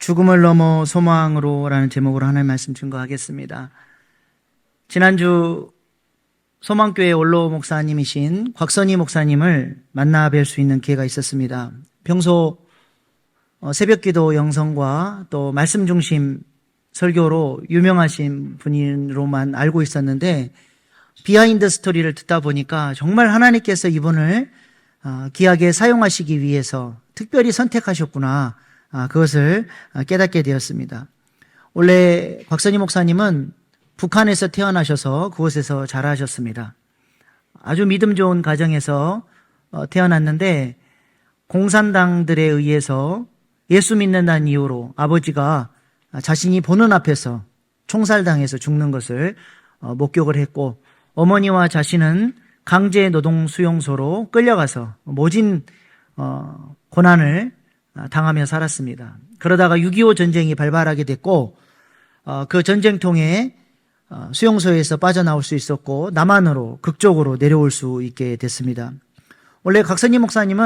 죽음을 넘어 소망으로라는 제목으로 하나님의 말씀 증거하겠습니다. 지난주 소망교회 원로 목사님이신 곽선희 목사님을 만나 뵐 수 있는 기회가 있었습니다. 평소 새벽기도 영성과 또 말씀 중심 설교로 유명하신 분으로만 알고 있었는데 비하인드 스토리를 듣다 보니까 정말 하나님께서 이분을 귀하게 사용하시기 위해서 특별히 선택하셨구나, 그것을 깨닫게 되었습니다. 원래 곽선희 목사님은 북한에서 태어나셔서 그곳에서 자라셨습니다. 아주 믿음 좋은 가정에서 태어났는데 공산당들에 의해서 예수 믿는다는 이유로 아버지가 자신이 보는 앞에서 총살당해서 죽는 것을 목격을 했고, 어머니와 자신은 강제 노동 수용소로 끌려가서 모진 고난을 당하며 살았습니다. 그러다가 6.25 전쟁이 발발하게 됐고, 그 전쟁통에 수용소에서 빠져나올 수 있었고 남한으로 극적으로 내려올 수 있게 됐습니다. 원래 곽선희 목사님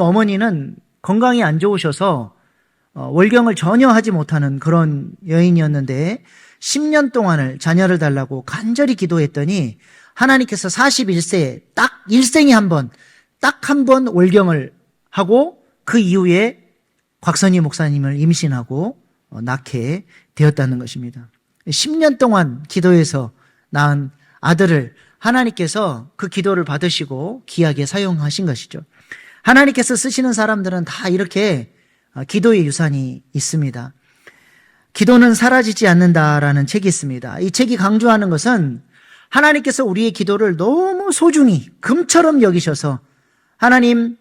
어머니는 건강이 안 좋으셔서 월경을 전혀 하지 못하는 그런 여인이었는데 10년 동안을 자녀를 달라고 간절히 기도했더니 하나님께서 41세에 딱 일생에 딱 한 번 월경을 하고 그 이후에 곽선희 목사님을 임신하고 낳게 되었다는 것입니다. 10년 동안 기도해서 낳은 아들을 하나님께서 그 기도를 받으시고 귀하게 사용하신 것이죠. 하나님께서 쓰시는 사람들은 다 이렇게 기도의 유산이 있습니다. 기도는 사라지지 않는다라는 책이 있습니다. 이 책이 강조하는 것은 하나님께서 우리의 기도를 너무 소중히 금처럼 여기셔서 하나님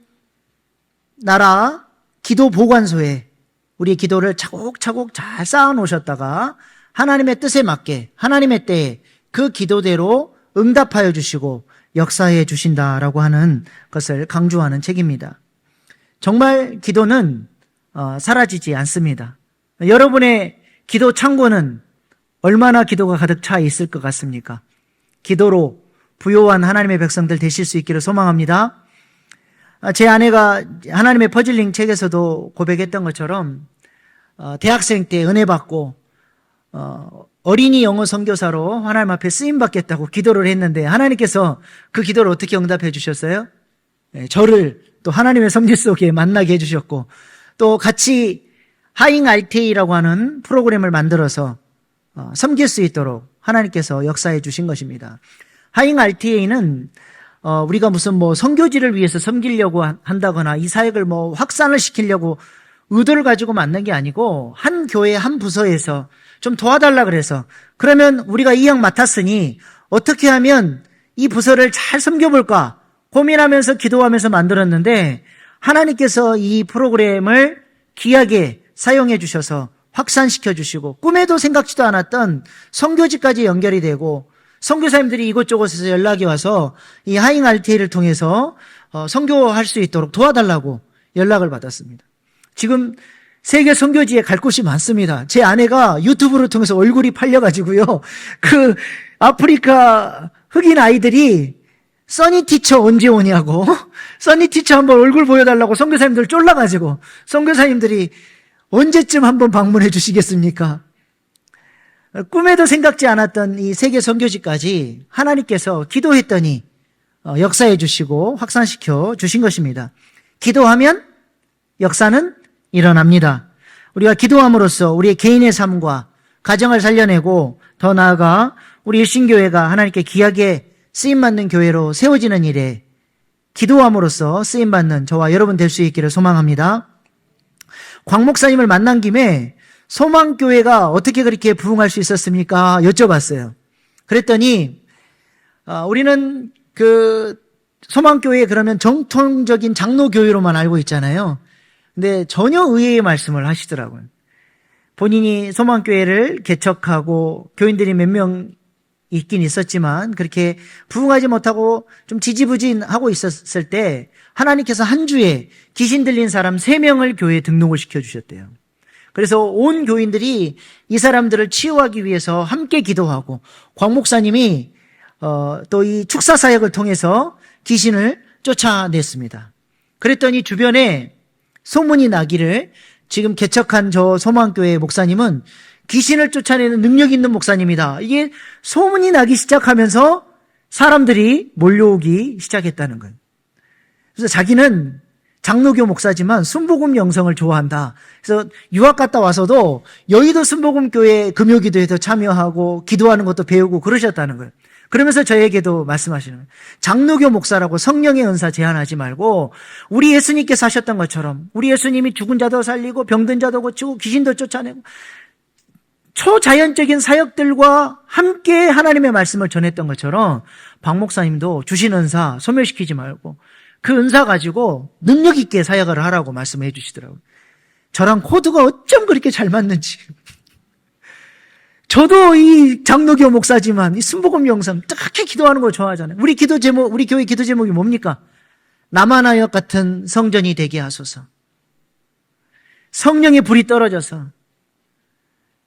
나라 기도 보관소에 우리의 기도를 차곡차곡 잘 쌓아 놓으셨다가 하나님의 뜻에 맞게 하나님의 때에 그 기도대로 응답하여 주시고 역사해 주신다라고 하는 것을 강조하는 책입니다. 정말 기도는 사라지지 않습니다. 여러분의 기도 창고는 얼마나 기도가 가득 차 있을 것 같습니까? 기도로 부요한 하나님의 백성들 되실 수 있기를 소망합니다. 제 아내가 하나님의 퍼즐링 책에서도 고백했던 것처럼 대학생 때 은혜 받고 어린이 영어 선교사로 하나님 앞에 쓰임 받겠다고 기도를 했는데 하나님께서 그 기도를 어떻게 응답해 주셨어요? 저를 또 하나님의 섭리 속에 만나게 해주셨고, 또 같이 하잉 RTA라고 하는 프로그램을 만들어서 섬길 수 있도록 하나님께서 역사해 주신 것입니다. 하잉 RTA는 우리가 무슨 선교지를 위해서 섬기려고 한다거나 이 사역을 확산을 시키려고 의도를 가지고 만든 게 아니고 한 교회 한 부서에서 좀 도와달라 그래서, 그러면 우리가 이 형 맡았으니 어떻게 하면 이 부서를 잘 섬겨볼까 고민하면서 기도하면서 만들었는데 하나님께서 이 프로그램을 귀하게 사용해 주셔서 확산시켜 주시고 꿈에도 생각지도 않았던 선교지까지 연결이 되고 선교사님들이 이곳저곳에서 연락이 와서 이 하잉 RTA를 통해서 선교할 수 있도록 도와달라고 연락을 받았습니다. 지금 세계 선교지에 갈 곳이 많습니다. 제 아내가 유튜브를 통해서 얼굴이 팔려가지고요, 그 아프리카 흑인 아이들이 써니 티처 언제 오냐고, 써니 티처 한번 얼굴 보여달라고 선교사님들 쫄라가지고 선교사님들이 언제쯤 한번 방문해 주시겠습니까? 꿈에도 생각지 않았던 이 세계 선교지까지 하나님께서 기도했더니 역사해 주시고 확산시켜 주신 것입니다. 기도하면 역사는 일어납니다. 우리가 기도함으로써 우리의 개인의 삶과 가정을 살려내고 더 나아가 우리 일신교회가 하나님께 귀하게 쓰임받는 교회로 세워지는 일에 기도함으로써 쓰임받는 저와 여러분 될 수 있기를 소망합니다. 곽 목사님을 만난 김에 소망교회가 어떻게 그렇게 부흥할 수 있었습니까? 여쭤봤어요. 그랬더니 우리는 그 소망교회 그러면 정통적인 장로교회로만 알고 있잖아요. 근데 전혀 의외의 말씀을 하시더라고요. 본인이 소망교회를 개척하고 교인들이 몇 명 있긴 있었지만 그렇게 부흥하지 못하고 좀 지지부진하고 있었을 때 하나님께서 한 주에 귀신 들린 사람 3명을 교회에 등록을 시켜주셨대요. 그래서 온 교인들이 이 사람들을 치유하기 위해서 함께 기도하고 곽 목사님이 또 이 축사 사역을 통해서 귀신을 쫓아냈습니다. 그랬더니 주변에 소문이 나기를 지금 개척한 저 소망교회 목사님은 귀신을 쫓아내는 능력 있는 목사님이다. 이게 소문이 나기 시작하면서 사람들이 몰려오기 시작했다는 거예요. 그래서 자기는 장로교 목사지만 순복음 영성을 좋아한다. 그래서 유학 갔다 와서도 여의도 순복음교회 금요기도에도 참여하고 기도하는 것도 배우고 그러셨다는 거예요. 그러면서 저에게도 말씀하시는 거예요. 장로교 목사라고 성령의 은사 제한하지 말고 우리 예수님께서 하셨던 것처럼 우리 예수님이 죽은 자도 살리고 병든 자도 고치고 귀신도 쫓아내고 초자연적인 사역들과 함께 하나님의 말씀을 전했던 것처럼 박 목사님도 주신 은사 소멸시키지 말고 그 은사 가지고 능력 있게 사역을 하라고 말씀해 주시더라고요. 저랑 코드가 어쩜 그렇게 잘 맞는지. 저도 이 장로교 목사지만 이 순복음 영상 특히 기도하는 걸 좋아하잖아요. 우리 교회 기도 제목이 뭡니까? 남아나역 같은 성전이 되게 하소서. 성령의 불이 떨어져서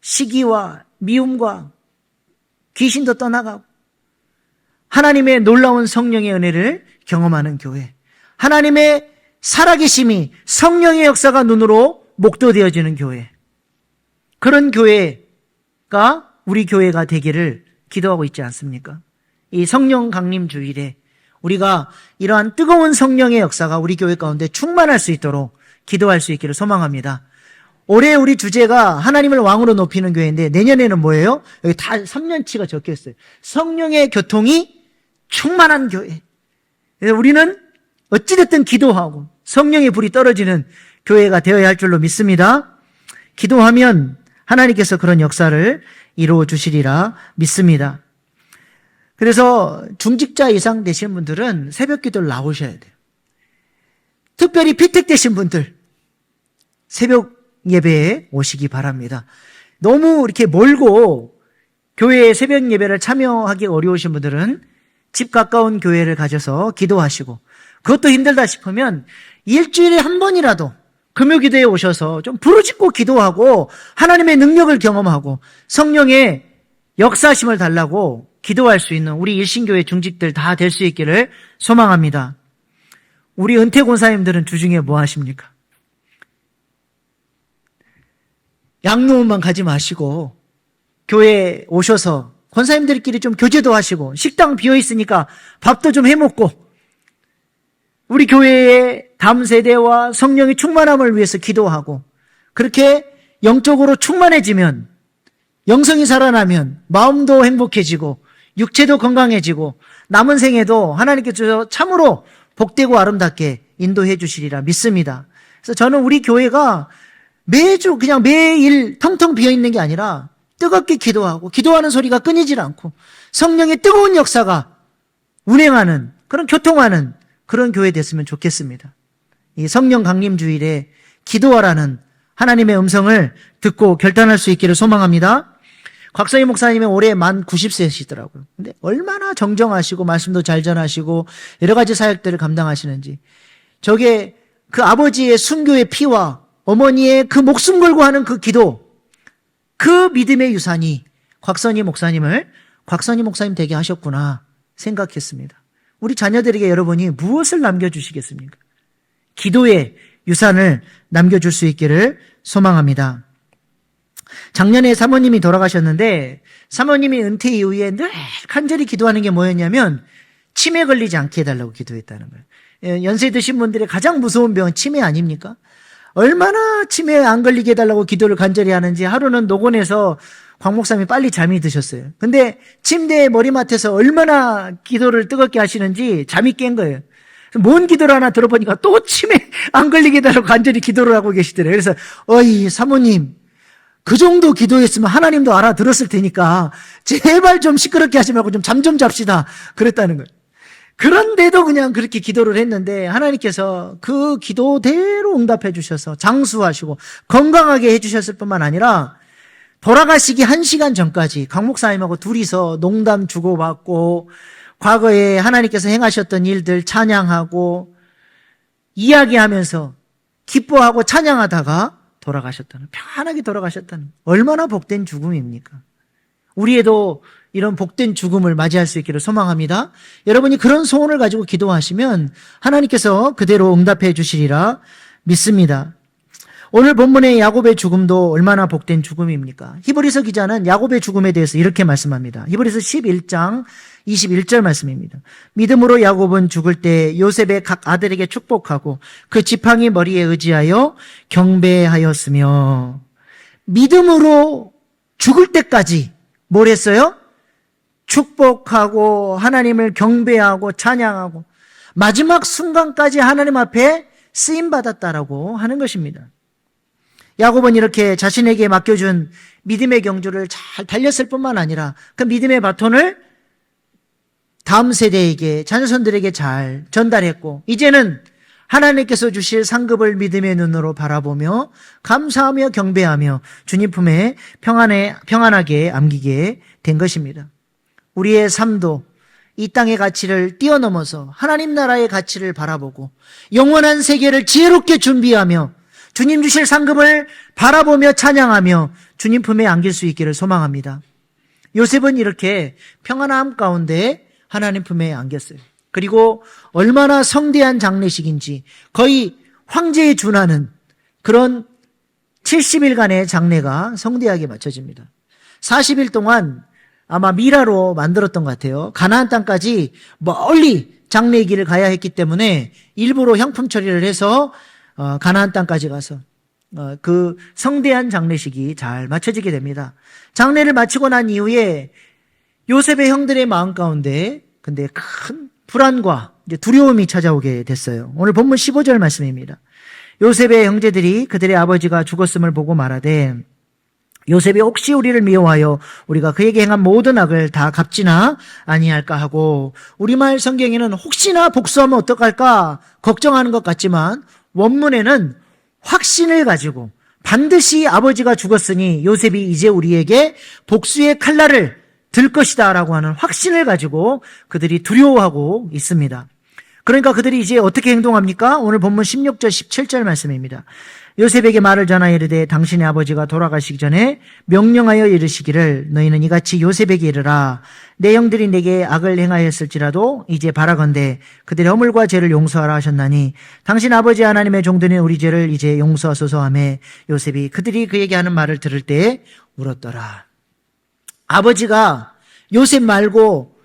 시기와 미움과 귀신도 떠나가고 하나님의 놀라운 성령의 은혜를 경험하는 교회. 하나님의 살아계심이 성령의 역사가 눈으로 목도되어지는 교회. 그런 교회가 우리 교회가 되기를 기도하고 있지 않습니까? 이 성령 강림 주일에 우리가 이러한 뜨거운 성령의 역사가 우리 교회 가운데 충만할 수 있도록 기도할 수 있기를 소망합니다. 올해 우리 주제가 하나님을 왕으로 높이는 교회인데 내년에는 뭐예요? 여기 다 3년치가 적혀 있어요. 성령의 교통이 충만한 교회. 그래서 우리는 어찌됐든 기도하고 성령의 불이 떨어지는 교회가 되어야 할 줄로 믿습니다. 기도하면 하나님께서 그런 역사를 이루어 주시리라 믿습니다. 그래서 중직자 이상 되신 분들은 새벽 기도를 나오셔야 돼요. 특별히 피택되신 분들 새벽 예배에 오시기 바랍니다. 너무 이렇게 멀고 교회에 새벽 예배를 참여하기 어려우신 분들은 집 가까운 교회를 가셔서 기도하시고 그것도 힘들다 싶으면 일주일에 한 번이라도 금요기도에 오셔서 좀 부르짖고 기도하고 하나님의 능력을 경험하고 성령의 역사심을 달라고 기도할 수 있는 우리 일신교회 중직들 다 될 수 있기를 소망합니다. 우리 은퇴 권사님들은 주중에 뭐 하십니까? 양로원만 가지 마시고 교회에 오셔서 권사님들끼리 좀 교제도 하시고 식당 비어있으니까 밥도 좀 해먹고 우리 교회의 다음 세대와 성령의 충만함을 위해서 기도하고 그렇게 영적으로 충만해지면 영성이 살아나면 마음도 행복해지고 육체도 건강해지고 남은 생에도 하나님께서 참으로 복되고 아름답게 인도해 주시리라 믿습니다. 그래서 저는 우리 교회가 매주 그냥 매일 텅텅 비어있는 게 아니라 뜨겁게 기도하고 기도하는 소리가 끊이질 않고 성령의 뜨거운 역사가 운행하는 그런 교통하는 그런 교회 됐으면 좋겠습니다. 이 성령 강림 주일에 기도하라는 하나님의 음성을 듣고 결단할 수 있기를 소망합니다. 곽서희 목사님은 올해 만 90세시더라고요. 근데 얼마나 정정하시고 말씀도 잘 전하시고 여러 가지 사역들을 감당하시는지 저게 그 아버지의 순교의 피와 어머니의 그 목숨 걸고 하는 그 기도 그 믿음의 유산이 곽선희 목사님을 곽선희 목사님 되게 하셨구나 생각했습니다. 우리 자녀들에게 여러분이 무엇을 남겨주시겠습니까? 기도의 유산을 남겨줄 수 있기를 소망합니다. 작년에 사모님이 돌아가셨는데 사모님이 은퇴 이후에 늘 간절히 기도하는 게 뭐였냐면 치매 걸리지 않게 해달라고 기도했다는 거예요. 연세 드신 분들의 가장 무서운 병은 치매 아닙니까? 얼마나 치매에 안 걸리게 해달라고 기도를 간절히 하는지 하루는 노곤해서 광 목사님이 빨리 잠이 드셨어요. 근데 침대에 머리맡에서 얼마나 기도를 뜨겁게 하시는지 잠이 깬 거예요. 뭔 기도를 하나 들어보니까 또 치매 안 걸리게 해달라고 간절히 기도를 하고 계시더래요. 그래서 어이 사모님 그 정도 기도했으면 하나님도 알아들었을 테니까 제발 좀 시끄럽게 하지 말고 좀 잠 좀 잡시다 그랬다는 거예요. 그런데도 그냥 그렇게 기도를 했는데 하나님께서 그 기도대로 응답해 주셔서 장수하시고 건강하게 해주셨을 뿐만 아니라 돌아가시기 1시간 전까지 강 목사님하고 둘이서 농담 주고받고 과거에 하나님께서 행하셨던 일들 찬양하고 이야기하면서 기뻐하고 찬양하다가 돌아가셨다는, 편하게 돌아가셨다는, 얼마나 복된 죽음입니까? 우리에도 이런 복된 죽음을 맞이할 수 있기를 소망합니다. 여러분이 그런 소원을 가지고 기도하시면 하나님께서 그대로 응답해 주시리라 믿습니다. 오늘 본문의 야곱의 죽음도 얼마나 복된 죽음입니까? 히브리서 기자는 야곱의 죽음에 대해서 이렇게 말씀합니다. 히브리서 11장 21절 말씀입니다. 믿음으로 야곱은 죽을 때 요셉의 각 아들에게 축복하고 그 지팡이 머리에 의지하여 경배하였으며, 믿음으로 죽을 때까지 뭘 했어요? 축복하고 하나님을 경배하고 찬양하고 마지막 순간까지 하나님 앞에 쓰임받았다라고 하는 것입니다. 야곱은 이렇게 자신에게 맡겨준 믿음의 경주를 잘 달렸을 뿐만 아니라 그 믿음의 바톤을 다음 세대에게, 자녀손들에게 잘 전달했고, 이제는 하나님께서 주실 상급을 믿음의 눈으로 바라보며 감사하며 경배하며 주님 품에 평안하게 안기게 된 것입니다. 우리의 삶도 이 땅의 가치를 뛰어넘어서 하나님 나라의 가치를 바라보고 영원한 세계를 지혜롭게 준비하며 주님 주실 상급을 바라보며 찬양하며 주님 품에 안길 수 있기를 소망합니다. 요셉은 이렇게 평안함 가운데 하나님 품에 안겼어요. 그리고 얼마나 성대한 장례식인지 거의 황제에 준하는 그런 70일간의 장례가 성대하게 마쳐집니다. 40일 동안 아마 미라로 만들었던 것 같아요. 가나안 땅까지 멀리 장례길을 가야 했기 때문에 일부러 형품 처리를 해서 가나안 땅까지 가서 그 성대한 장례식이 잘 마쳐지게 됩니다. 장례를 마치고 난 이후에 요셉의 형들의 마음 가운데 근데 큰 불안과 두려움이 찾아오게 됐어요. 오늘 본문 15절 말씀입니다. 요셉의 형제들이 그들의 아버지가 죽었음을 보고 말하되 요셉이 혹시 우리를 미워하여 우리가 그에게 행한 모든 악을 다 갚지나 아니할까 하고, 우리말 성경에는 혹시나 복수하면 어떡할까 걱정하는 것 같지만 원문에는 확신을 가지고 반드시 아버지가 죽었으니 요셉이 이제 우리에게 복수의 칼날을 들 것이다 라고 하는 확신을 가지고 그들이 두려워하고 있습니다. 그러니까 그들이 이제 어떻게 행동합니까? 오늘 본문 16절 17절 말씀입니다. 요셉에게 말을 전하여 이르되 당신의 아버지가 돌아가시기 전에 명령하여 이르시기를 너희는 이같이 요셉에게 이르라. 내 형들이 내게 악을 행하였을지라도 이제 바라건대 그들의 허물과 죄를 용서하라 하셨나니 당신 아버지 하나님의 종들인 우리 죄를 이제 용서하소서 하매 요셉이 그들이 그에게 하는 말을 들을 때 울었더라. 아버지가 요셉 말고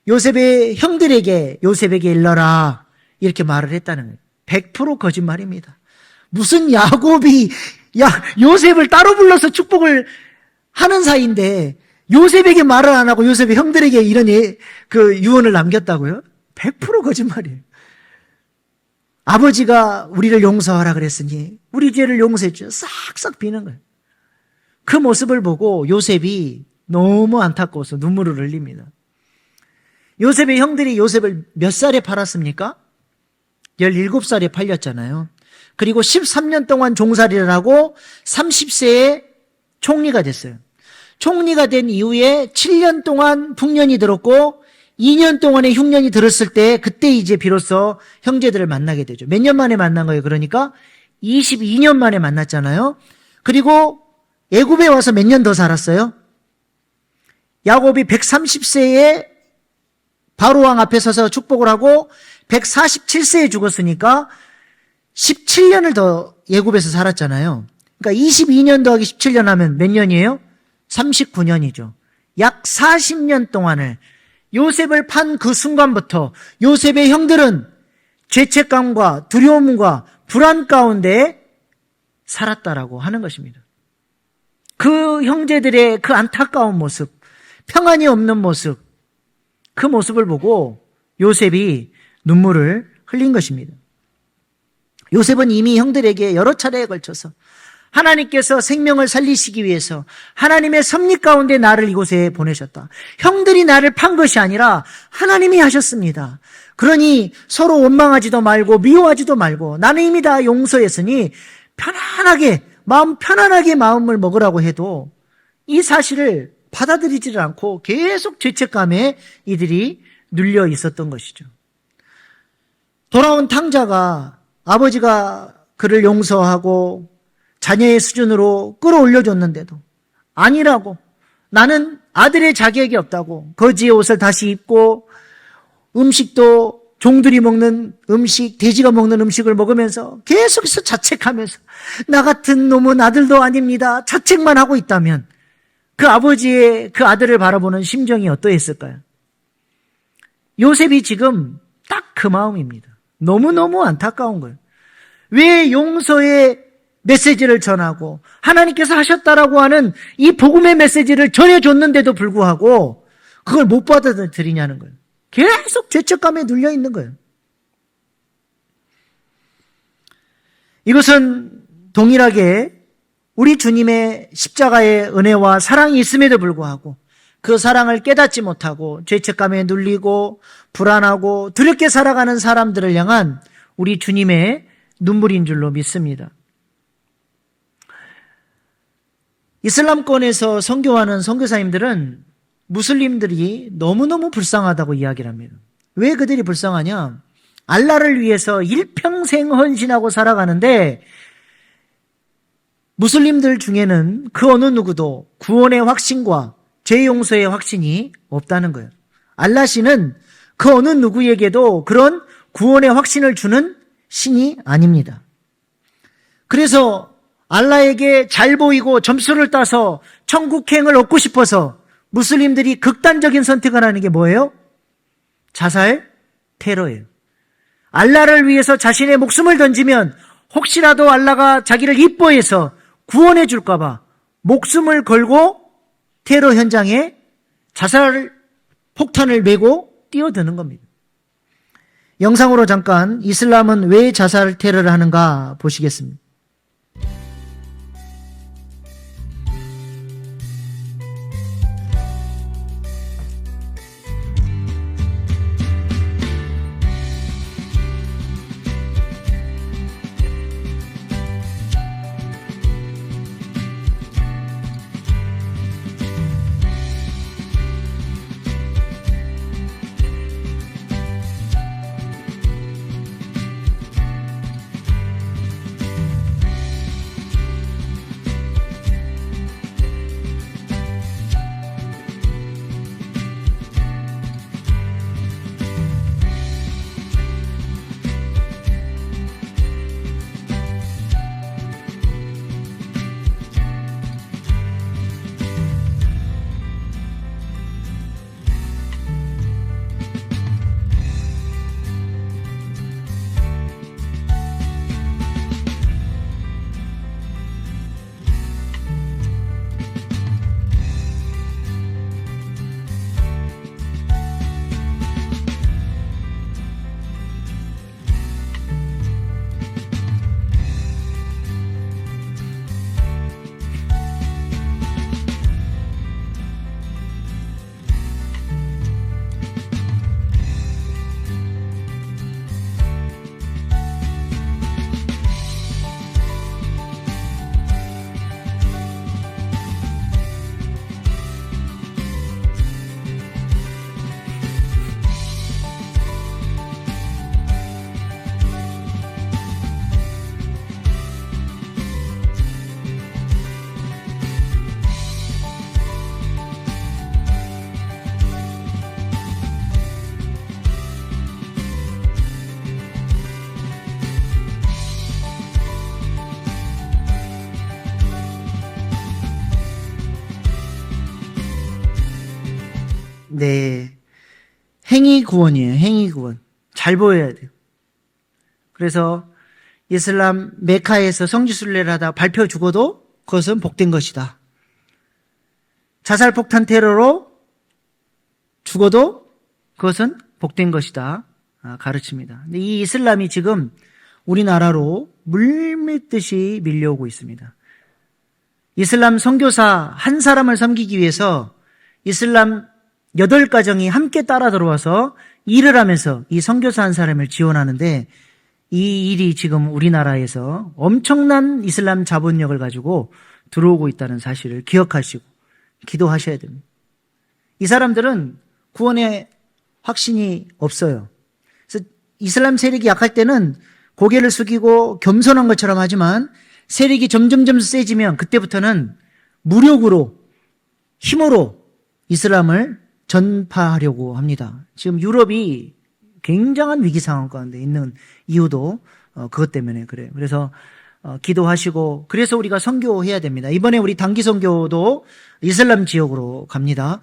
요셉의 형들에게 요셉에게 일러라 이렇게 말을 했다는 거예요. 100% 거짓말입니다. 무슨 야곱이 요셉을 따로 불러서 축복을 하는 사이인데 요셉에게 말을 안 하고 요셉의 형들에게 이런 그 유언을 남겼다고요? 100% 거짓말이에요. 아버지가 우리를 용서하라 그랬으니 우리 죄를 용서해 주셔 싹싹 비는 거예요. 그 모습을 보고 요셉이 너무 안타까워서 눈물을 흘립니다. 요셉의 형들이 요셉을 몇 살에 팔았습니까? 17살에 팔렸잖아요. 그리고 13년 동안 종살이를 하고 30세에 총리가 됐어요. 총리가 된 이후에 7년 동안 풍년이 들었고 2년 동안의 흉년이 들었을 때 그때 이제 비로소 형제들을 만나게 되죠. 몇 년 만에 만난 거예요? 그러니까 22년 만에 만났잖아요. 그리고 애굽에 와서 몇 년 더 살았어요? 야곱이 130세에 바로왕 앞에 서서 축복을 하고 147세에 죽었으니까 17년을 더 애굽에서 살았잖아요. 그러니까 22년 더하기 17년 하면 몇 년이에요? 39년이죠. 약 40년 동안을 요셉을 판 그 순간부터 요셉의 형들은 죄책감과 두려움과 불안 가운데 살았다라고 하는 것입니다. 그 형제들의 그 안타까운 모습, 평안이 없는 모습, 그 모습을 보고 요셉이 눈물을 흘린 것입니다. 요셉은 이미 형들에게 여러 차례에 걸쳐서 하나님께서 생명을 살리시기 위해서 하나님의 섭리 가운데 나를 이곳에 보내셨다. 형들이 나를 판 것이 아니라 하나님이 하셨습니다. 그러니 서로 원망하지도 말고 미워하지도 말고 나는 이미 다 용서했으니 편안하게 마음을 먹으라고 해도 이 사실을 받아들이지를 않고 계속 죄책감에 이들이 눌려 있었던 것이죠. 돌아온 탕자가 아버지가 그를 용서하고 자녀의 수준으로 끌어올려줬는데도 아니라고, 나는 아들의 자격이 없다고 거지의 옷을 다시 입고 음식도 종들이 먹는 음식, 돼지가 먹는 음식을 먹으면서 계속해서 자책하면서 나 같은 놈은 아들도 아닙니다. 자책만 하고 있다면 그 아버지의 그 아들을 바라보는 심정이 어떠했을까요? 요셉이 지금 딱 그 마음입니다. 너무너무 안타까운 거예요. 왜 용서의 메시지를 전하고 하나님께서 하셨다라고 하는 이 복음의 메시지를 전해줬는데도 불구하고 그걸 못 받아들이냐는 거예요. 계속 죄책감에 눌려 있는 거예요. 이것은 동일하게 우리 주님의 십자가의 은혜와 사랑이 있음에도 불구하고 그 사랑을 깨닫지 못하고 죄책감에 눌리고 불안하고 두렵게 살아가는 사람들을 향한 우리 주님의 눈물인 줄로 믿습니다. 이슬람권에서 선교하는 선교사님들은 무슬림들이 너무너무 불쌍하다고 이야기를 합니다. 왜 그들이 불쌍하냐? 알라를 위해서 일평생 헌신하고 살아가는데 무슬림들 중에는 그 어느 누구도 구원의 확신과 죄 용서의 확신이 없다는 거예요. 알라 신은 그 어느 누구에게도 그런 구원의 확신을 주는 신이 아닙니다. 그래서 알라에게 잘 보이고 점수를 따서 천국행을 얻고 싶어서 무슬림들이 극단적인 선택을 하는 게 뭐예요? 자살 테러예요. 알라를 위해서 자신의 목숨을 던지면 혹시라도 알라가 자기를 이뻐해서 구원해 줄까 봐 목숨을 걸고 테러 현장에 자살 폭탄을 메고 뛰어드는 겁니다. 영상으로 잠깐 이슬람은 왜 자살 테러를 하는가 보시겠습니다. 네, 행위 구원이에요. 행위 구원. 잘 보여야 돼요. 그래서 이슬람 메카에서 성지순례를 하다 밟혀 죽어도 그것은 복된 것이다. 자살폭탄 테러로 죽어도 그것은 복된 것이다. 가르칩니다. 근데 이 이슬람이 지금 우리나라로 물밀듯이 밀려오고 있습니다. 이슬람 선교사 한 사람을 섬기기 위해서 이슬람 8가정이 함께 따라 들어와서 일을 하면서 이 선교사 한 사람을 지원하는데 이 일이 지금 우리나라에서 엄청난 이슬람 자본력을 가지고 들어오고 있다는 사실을 기억하시고 기도하셔야 됩니다. 이 사람들은 구원의 확신이 없어요. 그래서 이슬람 세력이 약할 때는 고개를 숙이고 겸손한 것처럼 하지만 세력이 점점점 세지면 그때부터는 무력으로 힘으로 이슬람을 전파하려고 합니다. 지금 유럽이 굉장한 위기 상황 가운데 있는 이유도 그것 때문에 그래요. 그래서 기도하시고, 그래서 우리가 선교해야 됩니다. 이번에 우리 단기 선교도 이슬람 지역으로 갑니다.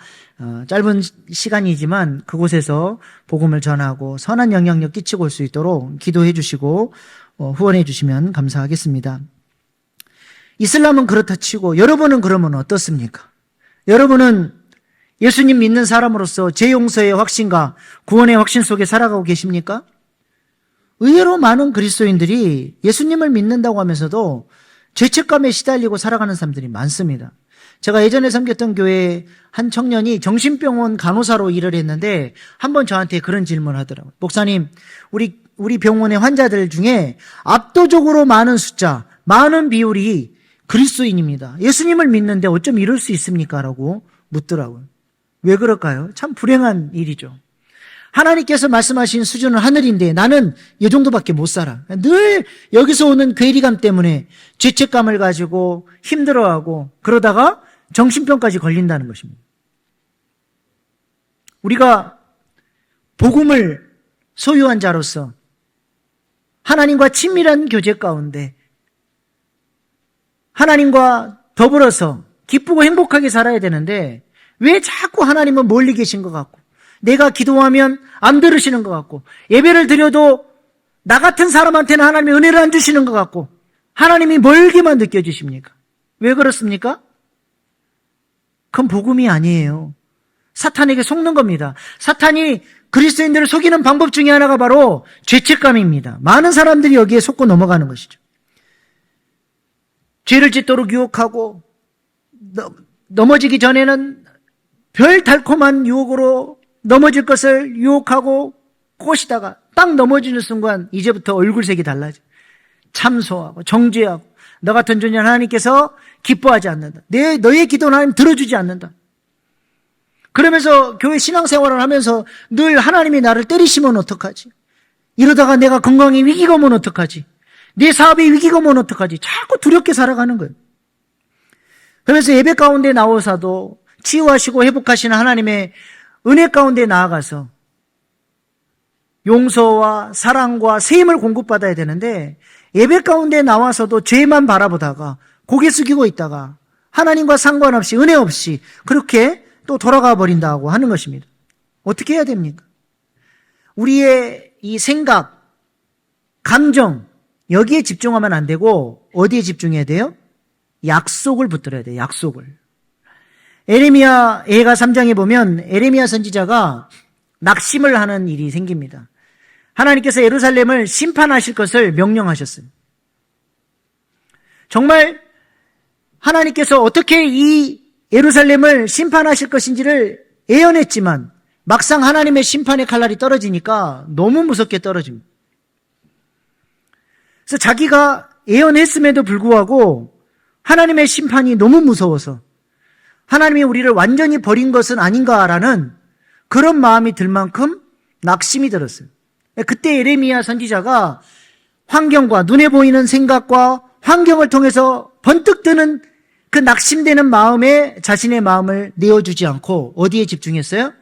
짧은 시간이지만 그곳에서 복음을 전하고 선한 영향력 끼치고 올 수 있도록 기도해 주시고 후원해 주시면 감사하겠습니다. 이슬람은 그렇다 치고 여러분은 그러면 어떻습니까? 여러분은 예수님 믿는 사람으로서 죄 용서의 확신과 구원의 확신 속에 살아가고 계십니까? 의외로 많은 그리스도인들이 예수님을 믿는다고 하면서도 죄책감에 시달리고 살아가는 사람들이 많습니다. 제가 예전에 섬겼던 교회에 한 청년이 정신병원 간호사로 일을 했는데 한번 저한테 그런 질문을 하더라고요. 목사님, 우리 병원의 환자들 중에 압도적으로 많은 숫자, 많은 비율이 그리스도인입니다. 예수님을 믿는데 어쩜 이럴 수 있습니까? 라고 묻더라고요. 왜 그럴까요? 참 불행한 일이죠. 하나님께서 말씀하신 수준은 하늘인데 나는 이 정도밖에 못 살아. 늘 여기서 오는 괴리감 때문에 죄책감을 가지고 힘들어하고 그러다가 정신병까지 걸린다는 것입니다. 우리가 복음을 소유한 자로서 하나님과 친밀한 교제 가운데 하나님과 더불어서 기쁘고 행복하게 살아야 되는데 왜 자꾸 하나님은 멀리 계신 것 같고 내가 기도하면 안 들으시는 것 같고 예배를 드려도 나 같은 사람한테는 하나님이 은혜를 안 주시는 것 같고 하나님이 멀게만 느껴지십니까? 왜 그렇습니까? 그건 복음이 아니에요. 사탄에게 속는 겁니다. 사탄이 그리스도인들을 속이는 방법 중에 하나가 바로 죄책감입니다. 많은 사람들이 여기에 속고 넘어가는 것이죠. 죄를 짓도록 유혹하고 넘어지기 전에는 별 달콤한 유혹으로 넘어질 것을 유혹하고 꼬시다가 딱 넘어지는 순간 이제부터 얼굴색이 달라져. 참소하고 정죄하고 너 같은 존재 하나님께서 기뻐하지 않는다. 너의 기도는 하나님 들어주지 않는다. 그러면서 교회 신앙생활을 하면서 늘 하나님이 나를 때리시면 어떡하지? 이러다가 내가 건강에 위기가 오면 어떡하지? 내 사업에 위기가 오면 어떡하지? 자꾸 두렵게 살아가는 거예요. 그러면서 예배 가운데 나오사도 치유하시고 회복하시는 하나님의 은혜 가운데 나아가서 용서와 사랑과 세임을 공급받아야 되는데 예배 가운데 나와서도 죄만 바라보다가 고개 숙이고 있다가 하나님과 상관없이 은혜 없이 그렇게 또 돌아가 버린다고 하는 것입니다. 어떻게 해야 됩니까? 우리의 이 생각, 감정 여기에 집중하면 안 되고 어디에 집중해야 돼요? 약속을 붙들어야 돼요. 약속을. 에레미야 예가 3장에 보면 에레미야 선지자가 낙심을 하는 일이 생깁니다. 하나님께서 예루살렘을 심판하실 것을 명령하셨어요. 정말 하나님께서 어떻게 이 예루살렘을 심판하실 것인지를 예언했지만 막상 하나님의 심판의 칼날이 떨어지니까 너무 무섭게 떨어집니다. 그래서 자기가 예언했음에도 불구하고 하나님의 심판이 너무 무서워서 하나님이 우리를 완전히 버린 것은 아닌가라는 그런 마음이 들 만큼 낙심이 들었어요. 그때 예레미야 선지자가 환경과 눈에 보이는 생각과 환경을 통해서 번뜩 드는 그 낙심되는 마음에 자신의 마음을 내어주지 않고 어디에 집중했어요?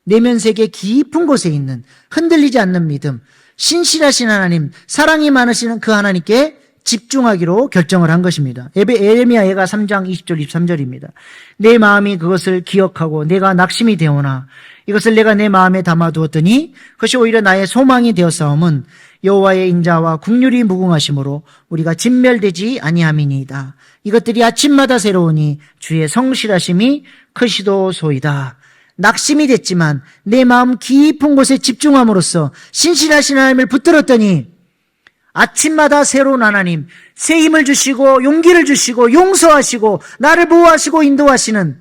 내면 세계 깊은 곳에 있는 흔들리지 않는 믿음, 신실하신 하나님, 사랑이 많으시는 그 하나님께 집중하기로 결정을 한 것입니다. 에레미야 예가 3장 20절 23절입니다. 내 마음이 그것을 기억하고 내가 낙심이 되오나 이것을 내가 내 마음에 담아두었더니 그것이 오히려 나의 소망이 되었사옴은 여호와의 인자와 국률이 무궁하심으로 우리가 진멸되지 아니함이니이다. 이것들이 아침마다 새로우니 주의 성실하심이 크시도소이다. 낙심이 됐지만 내 마음 깊은 곳에 집중함으로써 신실하신 하나님을 붙들었더니 아침마다 새로운 하나님, 새 힘을 주시고 용기를 주시고 용서하시고 나를 보호하시고 인도하시는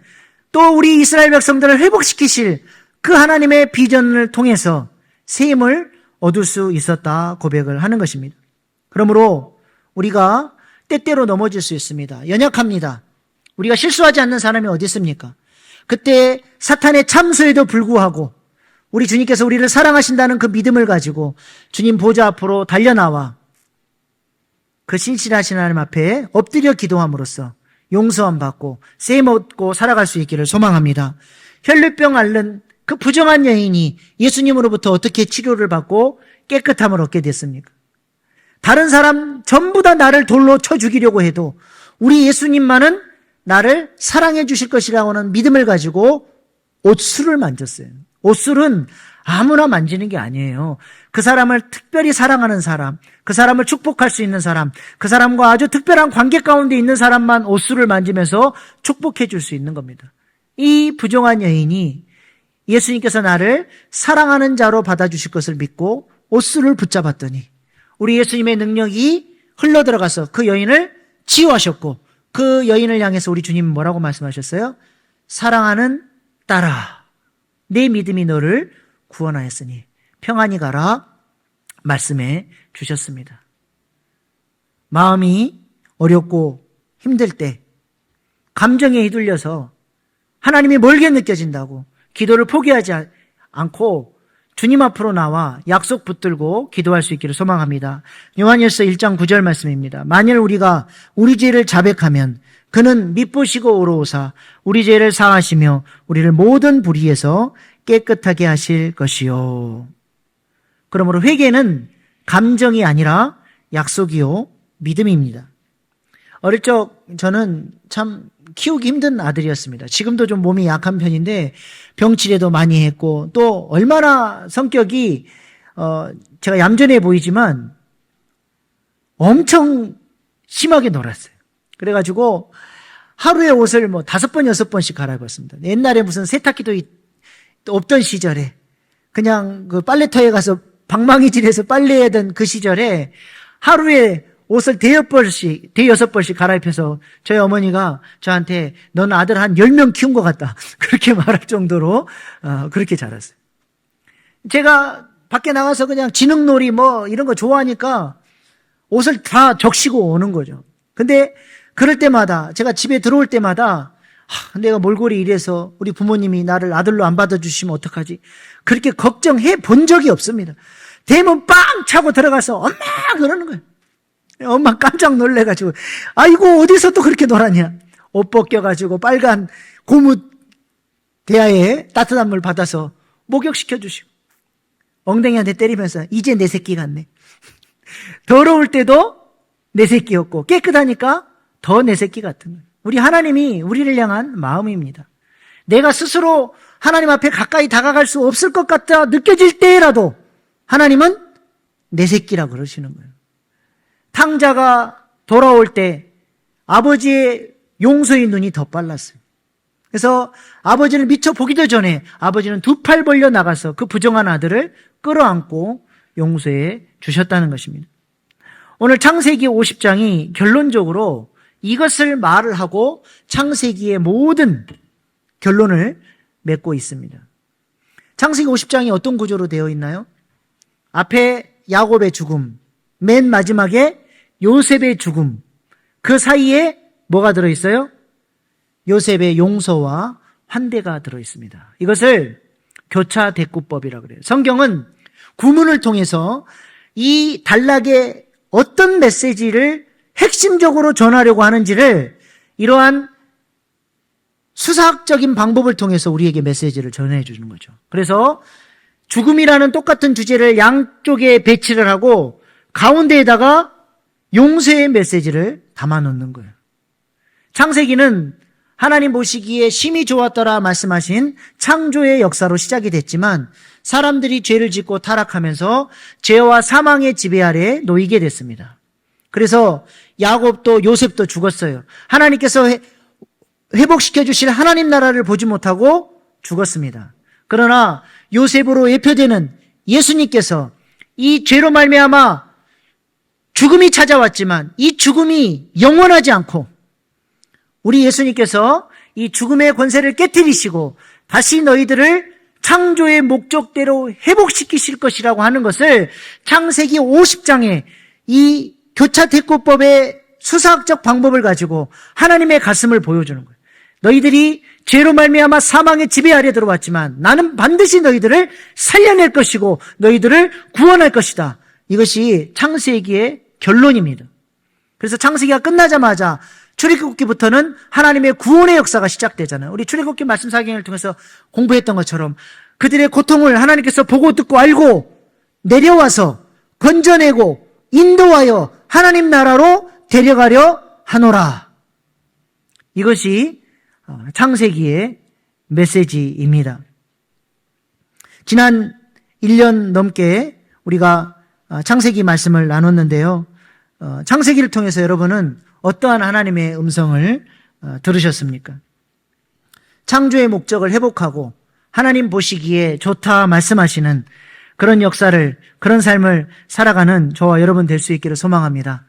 또 우리 이스라엘 백성들을 회복시키실 그 하나님의 비전을 통해서 새 힘을 얻을 수 있었다 고백을 하는 것입니다. 그러므로 우리가 때때로 넘어질 수 있습니다. 연약합니다. 우리가 실수하지 않는 사람이 어디 있습니까? 그때 사탄의 참소에도 불구하고 우리 주님께서 우리를 사랑하신다는 그 믿음을 가지고 주님 보좌 앞으로 달려나와 그 신실하신 하나님 앞에 엎드려 기도함으로써 용서함 받고 쓰임 얻고 살아갈 수 있기를 소망합니다. 혈류병 앓는 그 부정한 여인이 예수님으로부터 어떻게 치료를 받고 깨끗함을 얻게 됐습니까? 다른 사람 전부 다 나를 돌로 쳐 죽이려고 해도 우리 예수님만은 나를 사랑해 주실 것이라고 하는 믿음을 가지고 옷술을 만졌어요. 옷술은 아무나 만지는 게 아니에요. 그 사람을 특별히 사랑하는 사람, 그 사람을 축복할 수 있는 사람, 그 사람과 아주 특별한 관계 가운데 있는 사람만 옷술을 만지면서 축복해 줄 수 있는 겁니다. 이 부정한 여인이 예수님께서 나를 사랑하는 자로 받아주실 것을 믿고 옷술을 붙잡았더니 우리 예수님의 능력이 흘러들어가서 그 여인을 치유하셨고, 그 여인을 향해서 우리 주님은 뭐라고 말씀하셨어요? 사랑하는 딸아, 내 믿음이 너를 구원하였으니 평안히 가라 말씀해 주셨습니다. 마음이 어렵고 힘들 때, 감정에 휘둘려서 하나님이 멀게 느껴진다고 기도를 포기하지 않고 주님 앞으로 나와 약속 붙들고 기도할 수 있기를 소망합니다. 요한일서 1장 9절 말씀입니다. 만일 우리가 우리 죄를 자백하면 그는 미쁘시고 의로우사 우리 죄를 사하시며 우리를 모든 불의에서 깨끗하게 하실 것이요. 그러므로 회개는 감정이 아니라 약속이요 믿음입니다. 어릴 적 저는 참 키우기 힘든 아들이었습니다. 지금도 좀 몸이 약한 편인데 병치레도 많이 했고, 또 얼마나 성격이 제가 얌전해 보이지만 엄청 심하게 놀았어요. 그래가지고 하루에 옷을 5번, 6번씩 갈아입었습니다. 옛날에 무슨 세탁기도 없던 시절에 그냥 그 빨래터에 가서 방망이질해서 빨래하던 그 시절에 하루에 옷을 대여섯 번씩 갈아입혀서 저희 어머니가 저한테 넌 아들 한 10명 키운 것 같다 그렇게 말할 정도로 그렇게 자랐어요. 제가 밖에 나가서 그냥 지능놀이 이런 거 좋아하니까 옷을 다 적시고 오는 거죠. 근데 그럴 때마다, 제가 집에 들어올 때마다 내가 몰골이 이래서 우리 부모님이 나를 아들로 안 받아주시면 어떡하지? 그렇게 걱정해 본 적이 없습니다. 대문 빵 차고 들어가서 엄마 그러는 거예요. 엄마 깜짝 놀래가지고 아이고 어디서 또 그렇게 놀았냐. 옷 벗겨가지고 빨간 고무 대야에 따뜻한 물 받아서 목욕시켜 주시고 엉덩이한테 때리면서 이제 내 새끼 같네. 더러울 때도 내 새끼였고 깨끗하니까 더 내 새끼 같은 거예요. 우리 하나님이 우리를 향한 마음입니다. 내가 스스로 하나님 앞에 가까이 다가갈 수 없을 것 같다 느껴질 때라도 하나님은 내 새끼라고 그러시는 거예요. 탕자가 돌아올 때 아버지의 용서의 눈이 더 빨랐어요. 그래서 아버지를 미처 보기도 전에 아버지는 두 팔 벌려 나가서 그 부정한 아들을 끌어안고 용서해 주셨다는 것입니다. 오늘 창세기 50장이 결론적으로 이것을 말을 하고 창세기의 모든 결론을 맺고 있습니다. 창세기 50장이 어떤 구조로 되어 있나요? 앞에 야곱의 죽음, 맨 마지막에 요셉의 죽음, 그 사이에 뭐가 들어있어요? 요셉의 용서와 환대가 들어있습니다. 이것을 교차대꾸법이라고 그래요. 성경은 구문을 통해서 이 단락의 어떤 메시지를 핵심적으로 전하려고 하는지를 이러한 수사학적인 방법을 통해서 우리에게 메시지를 전해주는 거죠. 그래서 죽음이라는 똑같은 주제를 양쪽에 배치를 하고 가운데에다가 용서의 메시지를 담아놓는 거예요. 창세기는 하나님 보시기에 심히 좋았더라 말씀하신 창조의 역사로 시작이 됐지만 사람들이 죄를 짓고 타락하면서 죄와 사망의 지배 아래 놓이게 됐습니다. 그래서 야곱도 요셉도 죽었어요. 하나님께서 회복시켜 주실 하나님 나라를 보지 못하고 죽었습니다. 그러나 요셉으로 예표되는 예수님께서 이 죄로 말미암아 죽음이 찾아왔지만 이 죽음이 영원하지 않고 우리 예수님께서 이 죽음의 권세를 깨뜨리시고 다시 너희들을 창조의 목적대로 회복시키실 것이라고 하는 것을 창세기 50장에 이 교차대꾸법의 수사학적 방법을 가지고 하나님의 가슴을 보여주는 거예요. 너희들이 죄로 말미암아 사망의 지배 아래 들어왔지만 나는 반드시 너희들을 살려낼 것이고 너희들을 구원할 것이다. 이것이 창세기의 결론입니다. 그래서 창세기가 끝나자마자 출애굽기부터는 하나님의 구원의 역사가 시작되잖아요. 우리 출애굽기 말씀 사경을 통해서 공부했던 것처럼 그들의 고통을 하나님께서 보고 듣고 알고 내려와서 건져내고 인도하여 하나님 나라로 데려가려 하노라. 이것이 창세기의 메시지입니다. 지난 1년 넘게 우리가 창세기 말씀을 나눴는데요. 창세기를 통해서 여러분은 어떠한 하나님의 음성을 들으셨습니까? 창조의 목적을 회복하고 하나님 보시기에 좋다 말씀하시는 그런 역사를, 그런 삶을 살아가는 저와 여러분 될 수 있기를 소망합니다.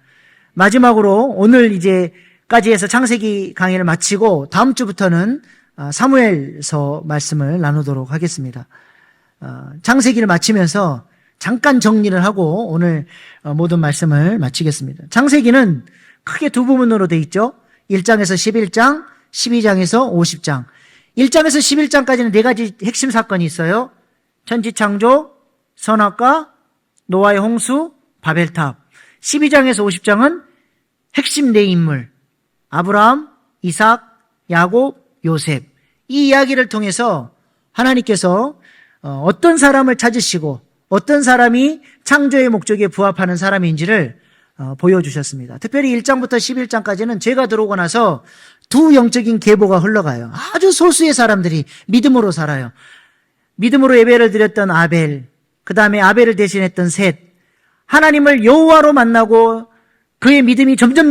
마지막으로 오늘 이제까지 해서 창세기 강의를 마치고 다음 주부터는 사무엘서 말씀을 나누도록 하겠습니다. 창세기를 마치면서 잠깐 정리를 하고 오늘 모든 말씀을 마치겠습니다. 창세기는 크게 두 부분으로 되어 있죠. 1장에서 11장, 12장에서 50장. 1장에서 11장까지는 네 가지 핵심 사건이 있어요. 천지창조, 선악과, 노아의 홍수, 바벨탑. 12장에서 50장은 핵심 네 인물, 아브라함, 이삭, 야곱, 요셉. 이 이야기를 통해서 하나님께서 어떤 사람을 찾으시고 어떤 사람이 창조의 목적에 부합하는 사람인지를 보여주셨습니다. 특별히 1장부터 11장까지는 죄가 들어오고 나서 두 영적인 계보가 흘러가요. 아주 소수의 사람들이 믿음으로 살아요. 믿음으로 예배를 드렸던 아벨, 그 다음에 아벨을 대신했던 셋, 하나님을 여호와로 만나고 그의 믿음이 점점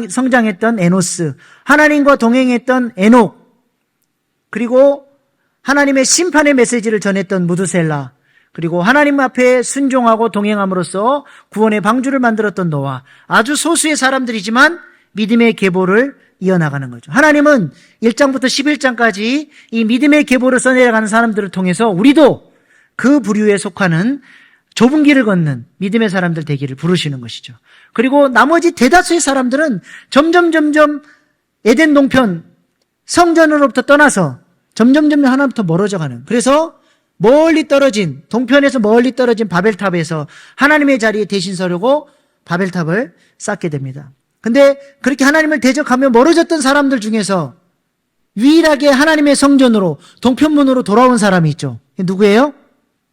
성장했던 에노스, 하나님과 동행했던 에녹, 그리고 하나님의 심판의 메시지를 전했던 무드셀라, 그리고 하나님 앞에 순종하고 동행함으로써 구원의 방주를 만들었던 노아. 아주 소수의 사람들이지만 믿음의 계보를 이어나가는 거죠. 하나님은 1장부터 11장까지 이 믿음의 계보를 써내려가는 사람들을 통해서 우리도 그 부류에 속하는 좁은 길을 걷는 믿음의 사람들 되기를 부르시는 것이죠. 그리고 나머지 대다수의 사람들은 점점 에덴 동편 성전으로부터 떠나서 점점 하나님부터 멀어져 가는, 그래서 멀리 떨어진, 동편에서 멀리 떨어진 바벨탑에서 하나님의 자리에 대신 서려고 바벨탑을 쌓게 됩니다. 근데 그렇게 하나님을 대적하며 멀어졌던 사람들 중에서 유일하게 하나님의 성전으로, 동편문으로 돌아온 사람이 있죠. 누구예요?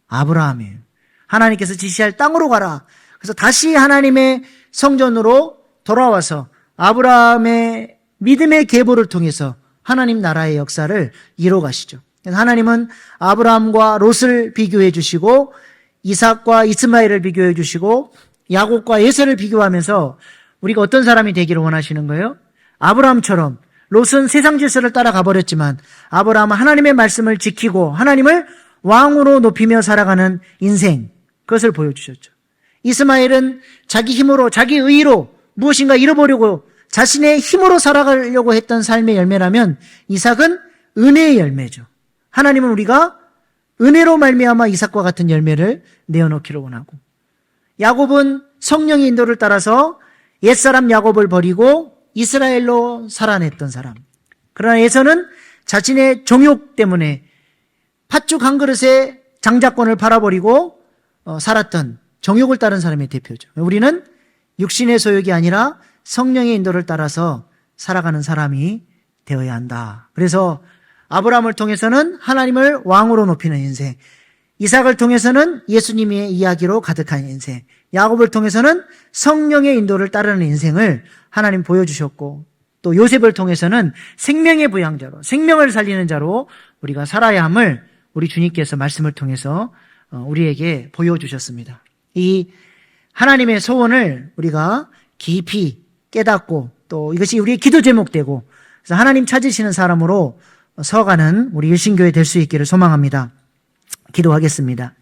아브라함이에요. 하나님께서 지시할 땅으로 가라. 그래서 다시 하나님의 성전으로 돌아와서 아브라함의 믿음의 계보를 통해서 하나님 나라의 역사를 이뤄 가시죠. 하나님은 아브라함과 롯을 비교해 주시고 이삭과 이스마엘을 비교해 주시고 야곱과 에서를 비교하면서 우리가 어떤 사람이 되기를 원하시는 거예요? 아브라함처럼. 롯은 세상 질서를 따라가 버렸지만 아브라함은 하나님의 말씀을 지키고 하나님을 왕으로 높이며 살아가는 인생, 그것을 보여주셨죠. 이스마엘은 자기 힘으로, 자기 의로 무엇인가 잃어버리고 자신의 힘으로 살아가려고 했던 삶의 열매라면 이삭은 은혜의 열매죠. 하나님은 우리가 은혜로 말미암아 이삭과 같은 열매를 내어놓기를 원하고, 야곱은 성령의 인도를 따라서 옛사람 야곱을 버리고 이스라엘로 살아냈던 사람. 그러나 에서는 자신의 정욕 때문에 팥죽 한 그릇에 장자권을 팔아버리고 살았던 정욕을 따른 사람의 대표죠. 우리는 육신의 소욕이 아니라 성령의 인도를 따라서 살아가는 사람이 되어야 한다. 그래서 아브라함을 통해서는 하나님을 왕으로 높이는 인생, 이삭을 통해서는 예수님의 이야기로 가득한 인생, 야곱을 통해서는 성령의 인도를 따르는 인생을 하나님 보여주셨고, 또 요셉을 통해서는 생명의 부양자로, 생명을 살리는 자로 우리가 살아야 함을 우리 주님께서 말씀을 통해서 우리에게 보여주셨습니다. 이 하나님의 소원을 우리가 깊이 깨닫고 또 이것이 우리의 기도 제목되고, 그래서 하나님 찾으시는 사람으로 서가는 우리 일신교회 될 수 있기를 소망합니다. 기도하겠습니다.